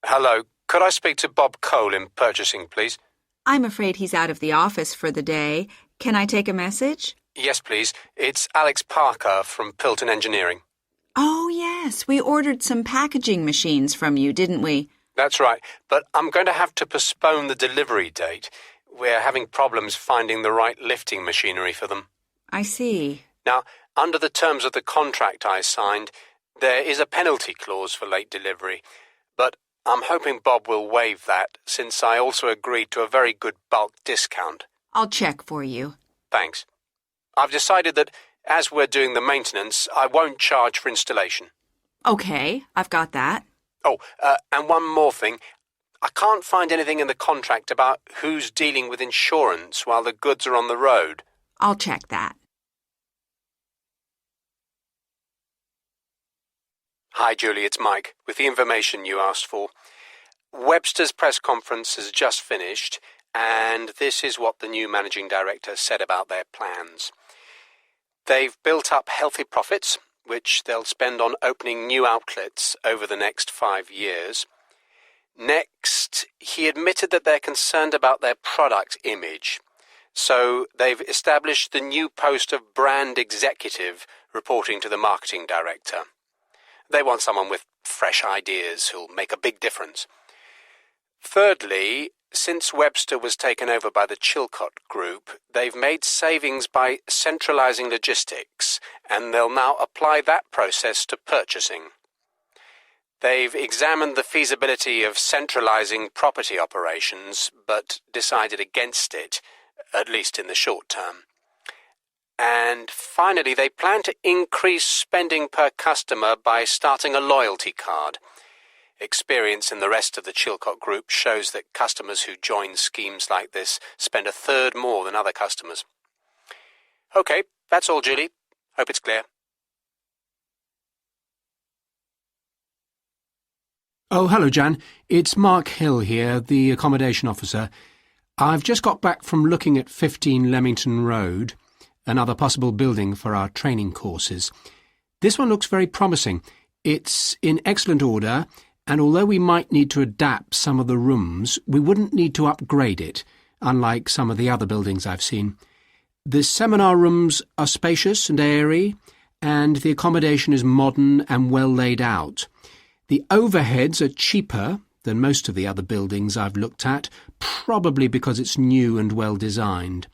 Hello, could I speak to Bob Cole in purchasing, please? I'm afraid he's out of the office for the day. Can I take a message? Yes, please. It's Alex Parker from Pilton Engineering. Oh, yes. We ordered some packaging machines from you, didn't we? That's right, but I'm going to have to postpone the delivery date. We're having problems finding the right lifting machinery for them. I see. Now, under the terms of the contract I signed, there is a penalty clause for late delivery, but I'm hoping Bob will waive that since I also agreed to a very good bulk discount. I'll check for you. Thanks. I've decided that as we're doing the maintenance, I won't charge for installation. Okay, I've got that. Oh, and one more thing. I can't find anything in the contract about who's dealing with insurance while the goods are on the road. I'll check that. Hi, Julie, it's Mike, with the information you asked for. Webster's press conference has just finished, and this is what the new managing director said about their plans. They've built up healthy profits, which they'll spend on opening new outlets over the next 5 years. Next, he admitted that they're concerned about their product image. So they've established the new post of brand executive reporting to the marketing director. They want someone with fresh ideas who'll make a big difference. Thirdly, since Webster was taken over by the Chilcott Group, they've made savings by centralizing logistics, and they'll now apply that process to purchasing. They've examined the feasibility of centralizing property operations, but decided against it, at least in the short term. And finally, they plan to increase spending per customer by starting a loyalty card. Experience in the rest of the Chilcott Group shows that customers who join schemes like this spend a third more than other customers. Okay, that's all, Julie. Hope it's clear. Oh, hello, Jan. It's Mark Hill here, the accommodation officer. I've just got back from looking at 15 Leamington Road, another possible building for our training courses. This one looks very promising. It's in excellent order, and although we might need to adapt some of the rooms, we wouldn't need to upgrade it, unlike some of the other buildings I've seen. The seminar rooms are spacious and airy, and the accommodation is modern and well laid out. The overheads are cheaper than most of the other buildings I've looked at, probably because it's new and well designed.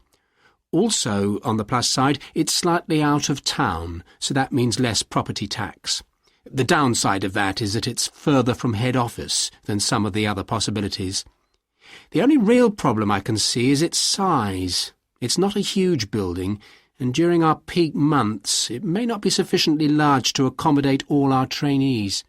Also, on the plus side, it's slightly out of town, so that means less property tax. The downside of that is that it's further from head office than some of the other possibilities. The only real problem I can see is its size. It's not a huge building, and during our peak months it may not be sufficiently large to accommodate all our trainees.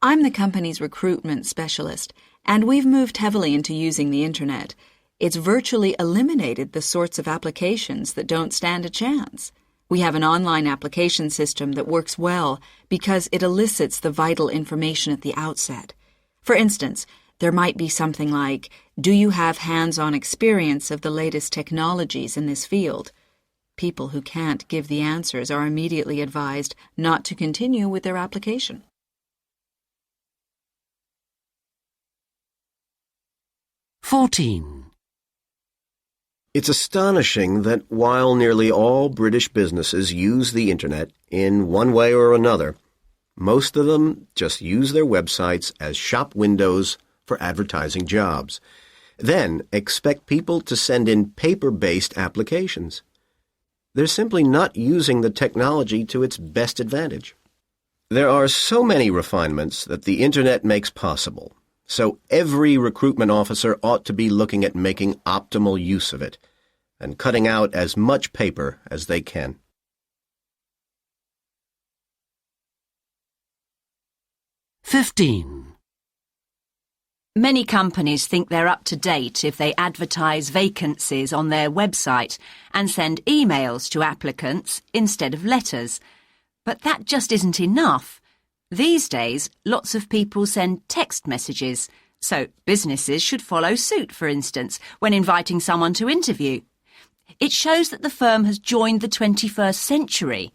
I'm the company's recruitment specialist, and we've moved heavily into using the internet. It's virtually eliminated the sorts of applications that don't stand a chance. We have an online application system that works well because it elicits the vital information at the outset. For instance, there might be something like, do you have hands-on experience of the latest technologies in this field? People who can't give the answers are immediately advised not to continue with their application. It's astonishing that while nearly all British businesses use the internet in one way or another, most of them just use their websites as shop windows for advertising jobs, then expect people to send in paper-based applications. They're simply not using the technology to its best advantage. There are so many refinements that the internet makes possible, so every recruitment officer ought to be looking at making optimal use of it and cutting out as much paper as they can. Many companies think they're up to date if they advertise vacancies on their website and send emails to applicants instead of letters. But that just isn't enough. These days, lots of people send text messages, so businesses should follow suit, for instance, when inviting someone to interview. It shows that the firm has joined the 21st century.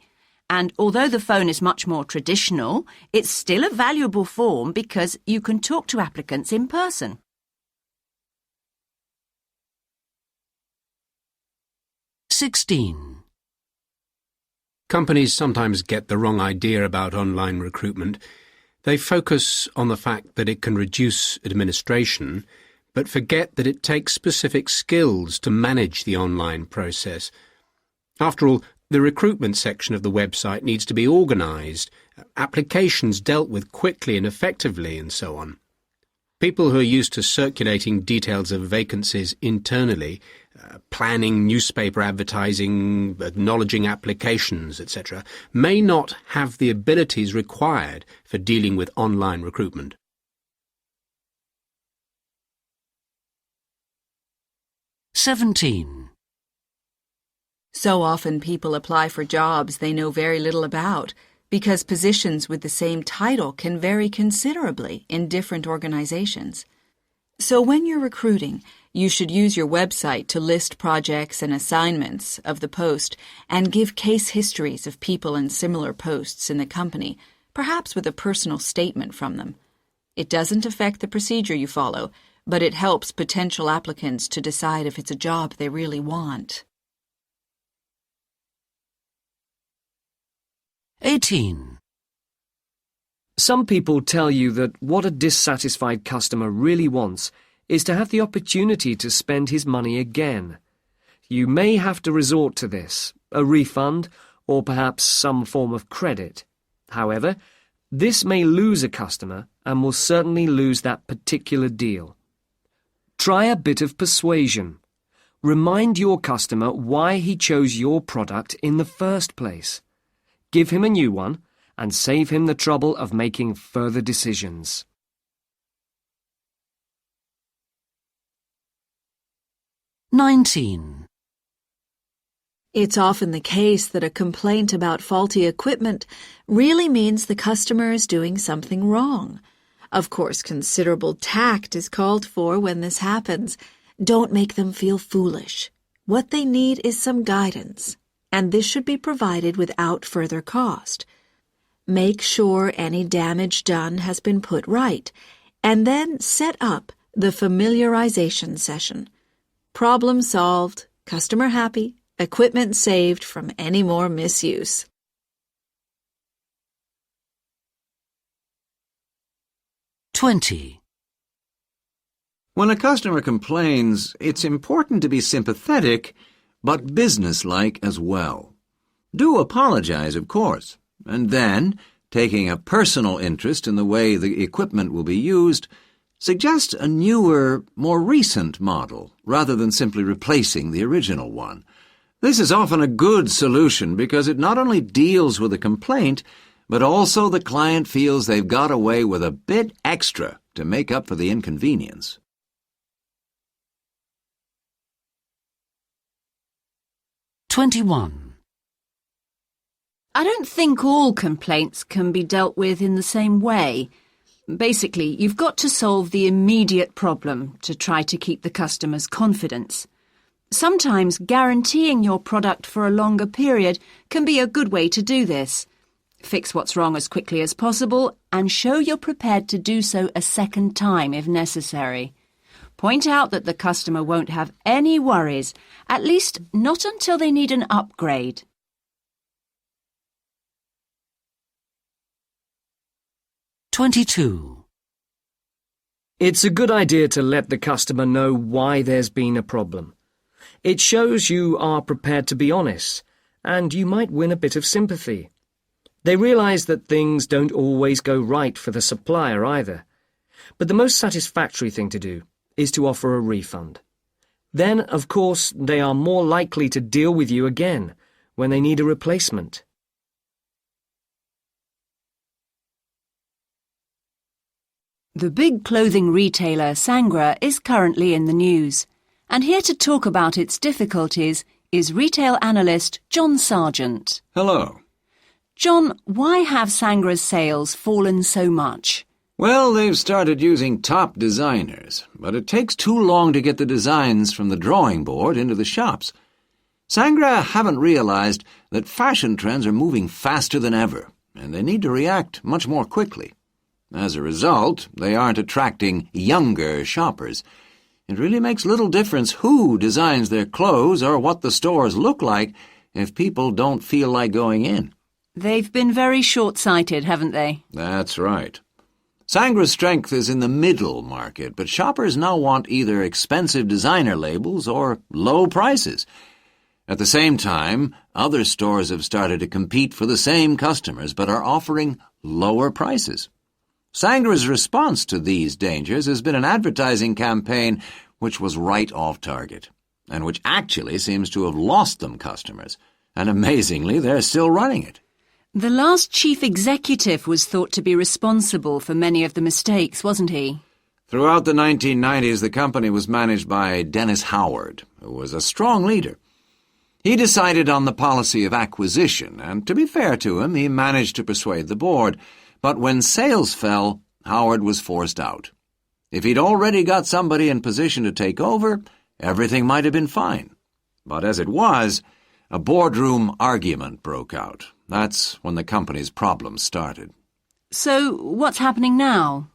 And although the phone is much more traditional, it's still a valuable form because you can talk to applicants in person. Companies sometimes get the wrong idea about online recruitment. They focus on the fact that it can reduce administration, but forget that it takes specific skills to manage the online process. After all, the recruitment section of the website needs to be organised, applications dealt with quickly and effectively, and so on. People who are used to circulating details of vacancies internally, planning newspaper advertising, acknowledging applications, etc., may not have the abilities required for dealing with online recruitment. So often people apply for jobs they know very little about because positions with the same title can vary considerably in different organizations. So when you're recruiting, you should use your website to list projects and assignments of the post and give case histories of people in similar posts in the company, perhaps with a personal statement from them. It doesn't affect the procedure you follow, but it helps potential applicants to decide if it's a job they really want. 18. Some people tell you that what a dissatisfied customer really wants is to have the opportunity to spend his money again. You may have to resort to this, a refund, or perhaps some form of credit. However, this may lose a customer and will certainly lose that particular deal. Try a bit of persuasion. Remind your customer why he chose your product in the first place. Give him a new one and save him the trouble of making further decisions. 19. It's often the case that a complaint about faulty equipment really means the customer is doing something wrong. Of course, considerable tact is called for when this happens. Don't make them feel foolish. What they need is some guidance, and this should be provided without further cost. Make sure any damage done has been put right, and then set up the familiarization session. Problem solved, customer happy, equipment saved from any more misuse. 20. When a customer complains, it's important to be sympathetic, but businesslike as well. Do apologize, of course, and then, taking a personal interest in the way the equipment will be used, suggest a newer, more recent model, rather than simply replacing the original one. This is often a good solution because it not only deals with a complaint, but also the client feels they've got away with a bit extra to make up for the inconvenience. 21. I don't think all complaints can be dealt with in the same way. Basically, you've got to solve the immediate problem to try to keep the customer's confidence. Sometimes guaranteeing your product for a longer period can be a good way to do this. Fix what's wrong as quickly as possible and show you're prepared to do so a second time if necessary. Point out that the customer won't have any worries, at least not until they need an upgrade. 22. It's a good idea to let the customer know why there's been a problem. It shows you are prepared to be honest, and you might win a bit of sympathy. They realize that things don't always go right for the supplier either. But the most satisfactory thing to do is to offer a refund. Then, of course, they are more likely to deal with you again when they need a replacement. The big clothing retailer Sangra is currently in the news, and here to talk about its difficulties is retail analyst John Sargent. Hello. John, why have Sangra's sales fallen so much? Well, they've started using top designers, but it takes too long to get the designs from the drawing board into the shops. Sangra haven't realized that fashion trends are moving faster than ever, and they need to react much more quickly. As a result, they aren't attracting younger shoppers. It really makes little difference who designs their clothes or what the stores look like if people don't feel like going in. They've been very short-sighted, haven't they? That's right. Sangra's strength is in the middle market, but shoppers now want either expensive designer labels or low prices. At the same time, other stores have started to compete for the same customers but are offering lower prices. Sangra's response to these dangers has been an advertising campaign which was right off target, and which actually seems to have lost them customers, and amazingly they're still running it. The last chief executive was thought to be responsible for many of the mistakes, wasn't he? Throughout the 1990s, the company was managed by Dennis Howard, who was a strong leader. He decided on the policy of acquisition, and to be fair to him, he managed to persuade the board. But when sales fell, Howard was forced out. If he'd already got somebody in position to take over, everything might have been fine. But as it was, a boardroom argument broke out. That's when the company's problems started. So, what's happening now?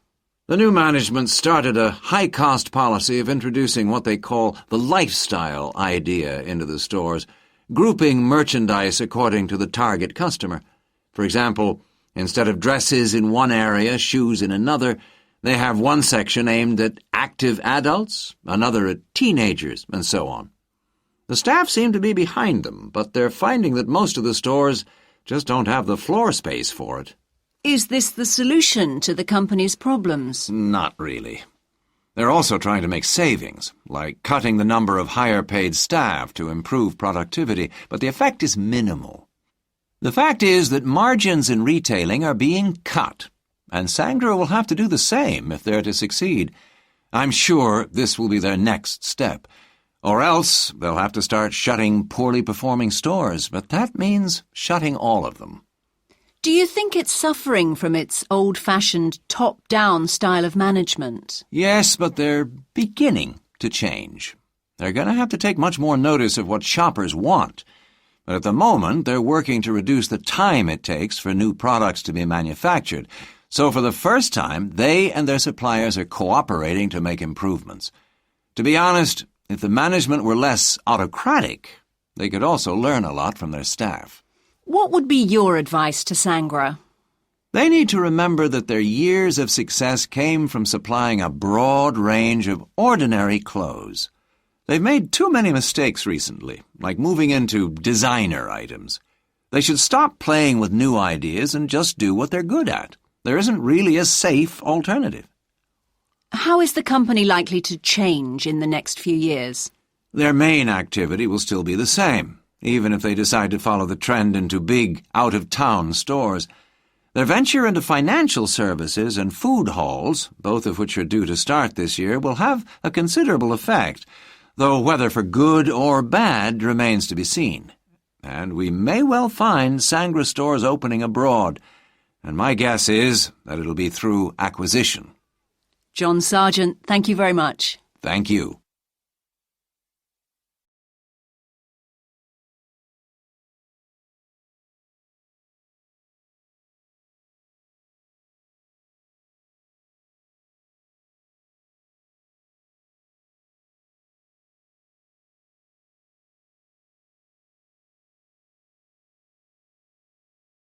The new management started a high-cost policy of introducing what they call the lifestyle idea into the stores, grouping merchandise according to the target customer. For example, instead of dresses in one area, shoes in another, they have one section aimed at active adults, another at teenagers, and so on. The staff seem to be behind them, but they're finding that most of the stores just don't have the floor space for it. Is this the solution to the company's problems? Not really. They're also trying to make savings, like cutting the number of higher-paid staff to improve productivity, but the effect is minimal. The fact is that margins in retailing are being cut, and Sangra will have to do the same if they're to succeed. I'm sure this will be their next step. Or else they'll have to start shutting poorly performing stores, but that means shutting all of them. Do you think it's suffering from its old-fashioned top-down style of management? Yes, but they're beginning to change. They're going to have to take much more notice of what shoppers want. But at the moment, they're working to reduce the time it takes for new products to be manufactured. So for the first time, they and their suppliers are cooperating to make improvements. To be honest, if the management were less autocratic, they could also learn a lot from their staff. What would be your advice to Sangra? They need to remember that their years of success came from supplying a broad range of ordinary clothes. They've made too many mistakes recently, like moving into designer items. They should stop playing with new ideas and just do what they're good at. There isn't really a safe alternative. How is the company likely to change in the next few years? Their main activity will still be the same, even if they decide to follow the trend into big, out-of-town stores. Their venture into financial services and food halls, both of which are due to start this year, will have a considerable effect, though whether for good or bad remains to be seen. And we may well find Sangra stores opening abroad, and my guess is that it'll be through acquisition. John Sargent, thank you very much. Thank you.